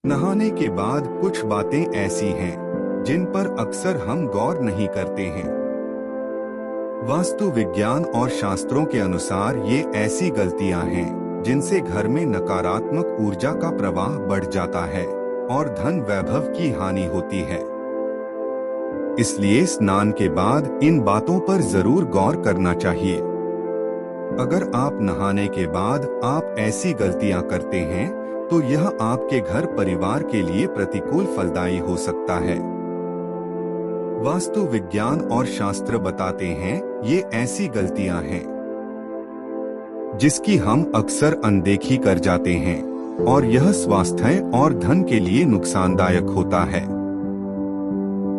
नहाने के बाद कुछ बातें ऐसी हैं जिन पर अक्सर हम गौर नहीं करते हैं। वास्तु विज्ञान और शास्त्रों के अनुसार ये ऐसी गलतियां हैं जिनसे घर में नकारात्मक ऊर्जा का प्रवाह बढ़ जाता है और धन वैभव की हानि होती है। इसलिए स्नान के बाद इन बातों पर जरूर गौर करना चाहिए। अगर आप नहाने के बाद आप ऐसी गलतियां करते हैं तो यह आपके घर परिवार के लिए प्रतिकूल फलदायी हो सकता है। वास्तु विज्ञान और शास्त्र बताते हैं ये ऐसी गलतियां हैं जिसकी हम अक्सर अनदेखी कर जाते हैं और यह स्वास्थ्य और धन के लिए नुकसानदायक होता है।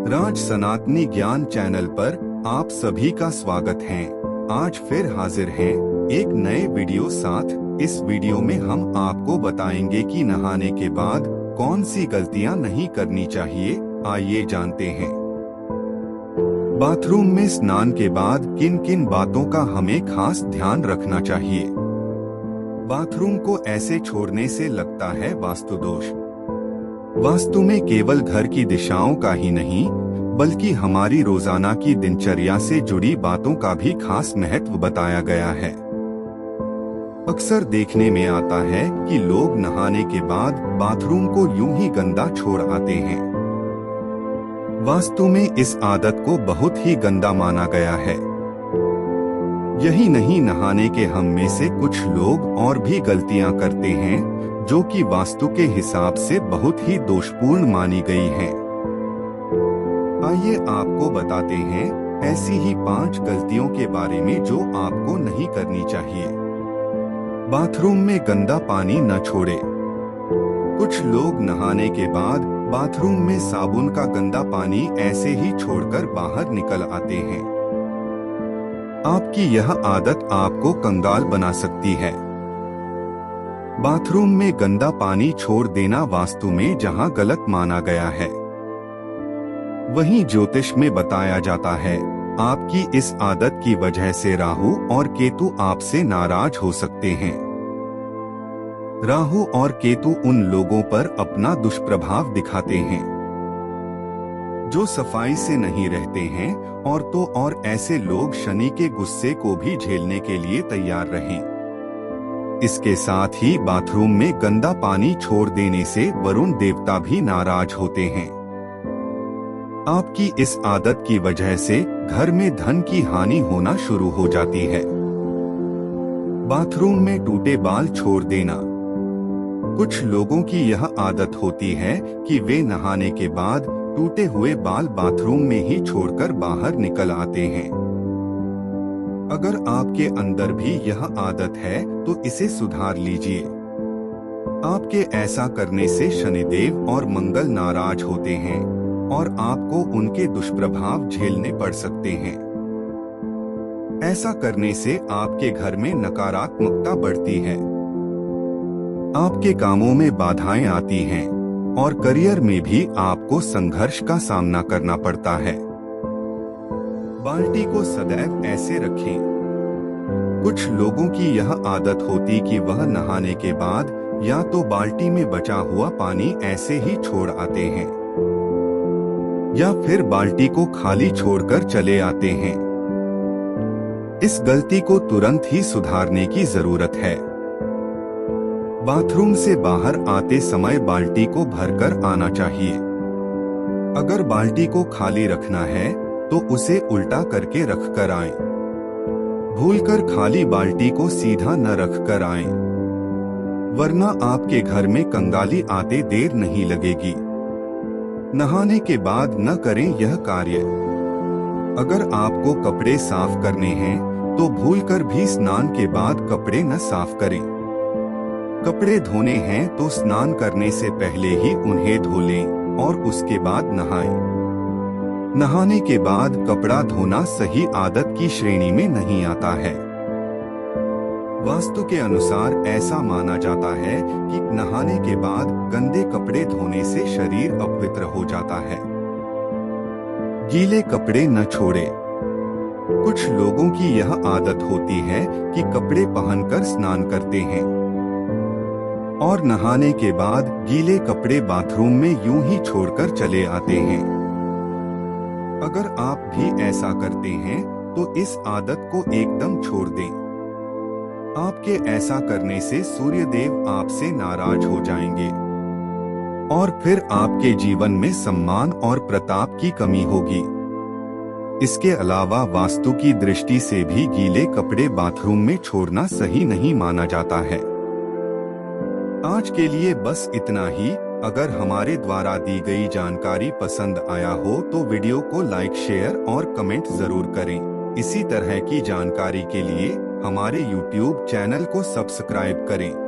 राज सनातनी ज्ञान चैनल पर आप सभी का स्वागत है। आज फिर हाजिर हैं एक नए वीडियो साथ। इस वीडियो में हम आपको बताएंगे कि नहाने के बाद कौन सी गलतियां नहीं करनी चाहिए। आइए जानते हैं। बाथरूम में स्नान के बाद किन किन बातों का हमें खास ध्यान रखना चाहिए। बाथरूम को ऐसे छोड़ने से लगता है वास्तु दोष। वास्तु में केवल घर की दिशाओं का ही नहीं बल्कि हमारी रोजाना की दिनचर्या से जुड़ी बातों का भी खास महत्व बताया गया है। अक्सर देखने में आता है कि लोग नहाने के बाद बाथरूम को यूं ही गंदा छोड़ आते हैं। वास्तु में इस आदत को बहुत ही गंदा माना गया है। यही नहीं, नहाने के हम में से कुछ लोग और भी गलतियां करते हैं जो कि वास्तु के हिसाब से बहुत ही दोषपूर्ण मानी गई हैं। आइए आपको बताते हैं ऐसी ही 5 गलतियों के बारे में जो आपको नहीं करनी चाहिए। बाथरूम में गंदा पानी न छोड़े। कुछ लोग नहाने के बाद बाथरूम में साबुन का गंदा पानी ऐसे ही छोड़कर बाहर निकल आते हैं। आपकी यह आदत आपको कंगाल बना सकती है। बाथरूम में गंदा पानी छोड़ देना वास्तु में जहां गलत माना गया है, वहीं ज्योतिष में बताया जाता है आपकी इस आदत की वजह से राहु और केतु आपसे नाराज हो सकते हैं। राहु और केतु उन लोगों पर अपना दुष्प्रभाव दिखाते हैं जो सफाई से नहीं रहते हैं, और तो और ऐसे लोग शनि के गुस्से को भी झेलने के लिए तैयार रहें। इसके साथ ही बाथरूम में गंदा पानी छोड़ देने से वरुण देवता भी नाराज होते हैं। आपकी इस आदत की वजह से घर में धन की हानि होना शुरू हो जाती है। बाथरूम में टूटे बाल छोड़ देना। कुछ लोगों की यह आदत होती है कि वे नहाने के बाद टूटे हुए बाल बाथरूम में ही छोड़कर बाहर निकल आते हैं। अगर आपके अंदर भी यह आदत है तो इसे सुधार लीजिए। आपके ऐसा करने से शनिदेव और मंगल नाराज होते हैं और आपको उनके दुष्प्रभाव झेलने पड़ सकते हैं। ऐसा करने से आपके घर में नकारात्मकता बढ़ती है, आपके कामों में बाधाएं आती हैं और करियर में भी आपको संघर्ष का सामना करना पड़ता है। बाल्टी को सदैव ऐसे रखें। कुछ लोगों की यह आदत होती कि वह नहाने के बाद या तो बाल्टी में बचा हुआ पानी ऐसे ही छोड़ आते हैं या फिर बाल्टी को खाली छोड़कर चले आते हैं। इस गलती को तुरंत ही सुधारने की जरूरत है। बाथरूम से बाहर आते समय बाल्टी को भरकर आना चाहिए। अगर बाल्टी को खाली रखना है तो उसे उल्टा करके रख कर आएं। भूलकर खाली बाल्टी को सीधा न रख कर आएं, वरना आपके घर में कंगाली आते देर नहीं लगेगी। नहाने के बाद न करें यह कार्य। अगर आपको कपड़े साफ करने हैं तो भूलकर भी स्नान के बाद कपड़े न साफ करें। कपड़े धोने हैं तो स्नान करने से पहले ही उन्हें धो लें और उसके बाद नहाएं। नहाने के बाद कपड़ा धोना सही आदत की श्रेणी में नहीं आता है। वास्तु के अनुसार ऐसा माना जाता है कि नहाने के बाद गंदे कपड़े धोने से शरीर अपवित्र हो जाता है। गीले कपड़े न छोड़े। कुछ लोगों की यह आदत होती है कि कपड़े पहनकर स्नान करते हैं। और नहाने के बाद गीले कपड़े बाथरूम में यूं ही छोड़कर चले आते हैं। अगर आप भी ऐसा करते हैं तो इस आदत को एकदम छोड़ दें। आपके ऐसा करने से सूर्य देव आपसे नाराज हो जाएंगे और फिर आपके जीवन में सम्मान और प्रताप की कमी होगी। इसके अलावा वास्तु की दृष्टि से भी गीले कपड़े बाथरूम में छोड़ना सही नहीं माना जाता है। आज के लिए बस इतना ही। अगर हमारे द्वारा दी गई जानकारी पसंद आया हो तो वीडियो को लाइक, शेयर और कमेंट जरूर करें। इसी तरह की जानकारी के लिए हमारे YouTube चैनल को सब्सक्राइब करें।